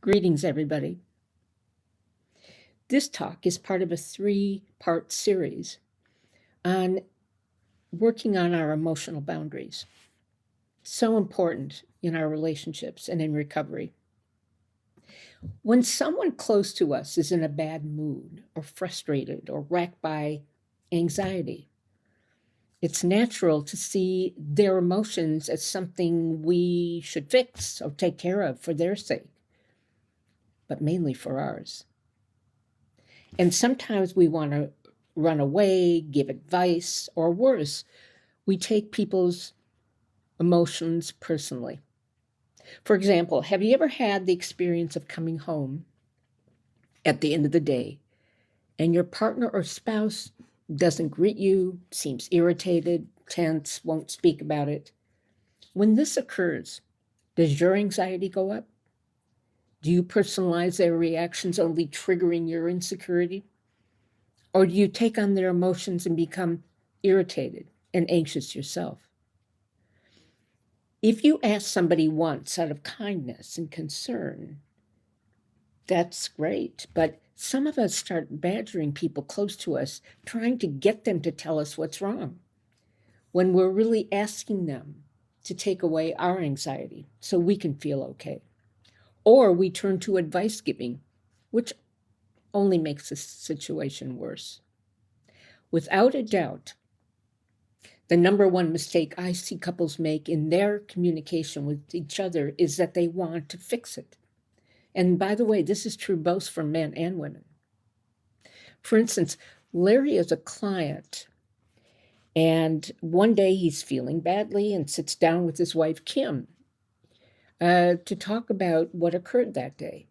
Greetings, everybody. This talk is part of a 3-part series on working on our emotional boundaries. So important in our relationships and in recovery. When someone close to us is in a bad mood or frustrated or racked by anxiety, it's natural to see their emotions as something we should fix or take care of for their sake, but mainly for ours. And sometimes we want to run away, give advice, or worse, we take people's emotions personally. For example, have you ever had the experience of coming home at the end of the day and your partner or spouse doesn't greet you, seems irritated, tense, won't speak about it? When this occurs, does your anxiety go up? Do you personalize their reactions, only triggering your insecurity? Or do you take on their emotions and become irritated and anxious yourself? If you ask somebody once out of kindness and concern, that's great. But some of us start badgering people close to us, trying to get them to tell us what's wrong, when we're really asking them to take away our anxiety so we can feel okay. Or we turn to advice giving, which only makes the situation worse. Without a doubt, the number one mistake I see couples make in their communication with each other is that they want to fix it. And by the way, this is true both for men and women. For instance, Larry is a client, and one day he's feeling badly and sits down with his wife, Kim, to talk about what occurred that day.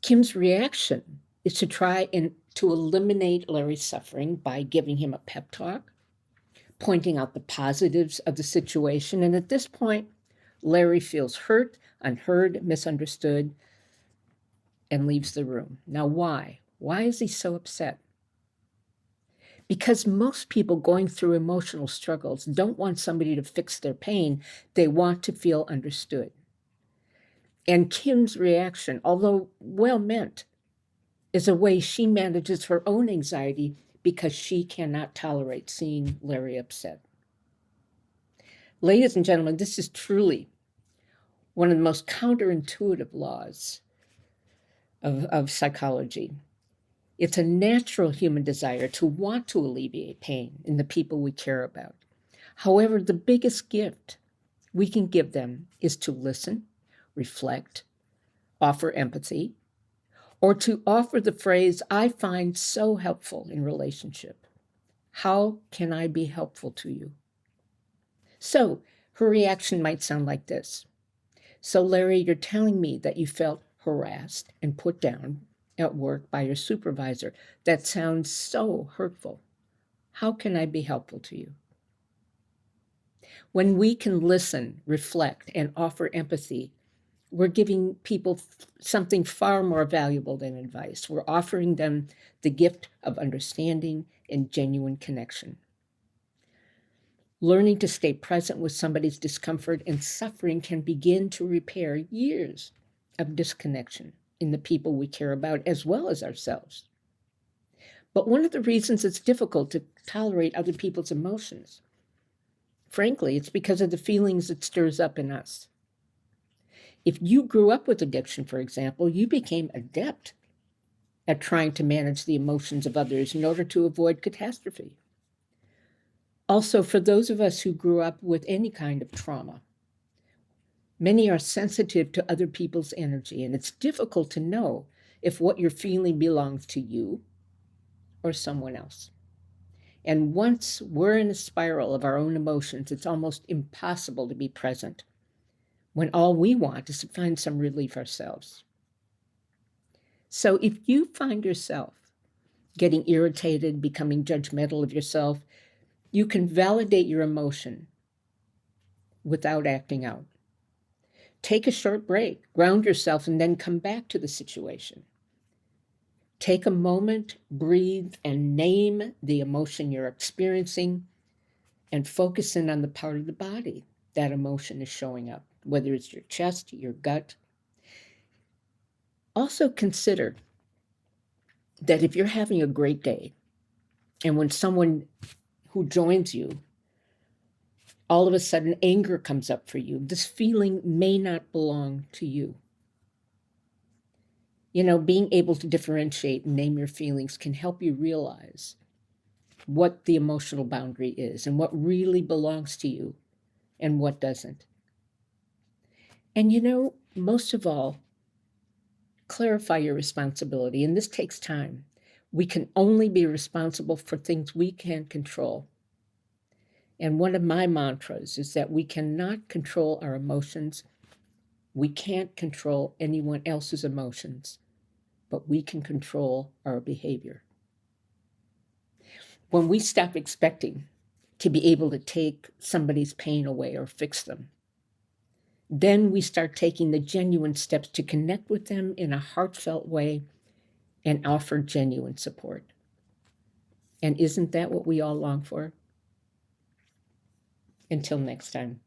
Kim's reaction is to try and to eliminate Larry's suffering by giving him a pep talk, pointing out the positives of the situation. And at this point, Larry feels hurt, unheard, misunderstood, and leaves the room. Now, why? Why is he so upset? Because most people going through emotional struggles don't want somebody to fix their pain. They want to feel understood. And Kim's reaction, although well meant, is a way she manages her own anxiety because she cannot tolerate seeing Larry upset. Ladies and gentlemen, this is truly one of the most counterintuitive laws of psychology. It's a natural human desire to want to alleviate pain in the people we care about. However, the biggest gift we can give them is to listen, reflect, offer empathy, or to offer the phrase I find so helpful in relationship. How can I be helpful to you? So her reaction might sound like this. So, Larry, you're telling me that you felt harassed and put down at work by your supervisor. That sounds so hurtful. How can I be helpful to you? When we can listen, reflect, and offer empathy, we're giving people something far more valuable than advice. We're offering them the gift of understanding and genuine connection. Learning to stay present with somebody's discomfort and suffering can begin to repair years of disconnection in the people we care about, as well as ourselves. But one of the reasons it's difficult to tolerate other people's emotions, frankly, it's because of the feelings it stirs up in us. If you grew up with addiction, for example, you became adept at trying to manage the emotions of others in order to avoid catastrophe. Also, for those of us who grew up with any kind of trauma, many are sensitive to other people's energy, and it's difficult to know if what you're feeling belongs to you or someone else. And once we're in a spiral of our own emotions, it's almost impossible to be present when all we want is to find some relief ourselves. So if you find yourself getting irritated, becoming judgmental of yourself, you can validate your emotion without acting out. Take a short break, ground yourself, and then come back to the situation. Take a moment, breathe, and name the emotion you're experiencing, and focus in on the part of the body that emotion is showing up, whether it's your chest, your gut. Also consider that if you're having a great day, and when someone who joins you, all of a sudden anger comes up for you, this feeling may not belong to you. Being able to differentiate and name your feelings can help you realize what the emotional boundary is and what really belongs to you and what doesn't. And most of all, clarify your responsibility. And this takes time. We can only be responsible for things we can control. And one of my mantras is that we cannot control our emotions. We can't control anyone else's emotions, but we can control our behavior. When we stop expecting to be able to take somebody's pain away or fix them, then we start taking the genuine steps to connect with them in a heartfelt way and offer genuine support. And isn't that what we all long for? Until next time.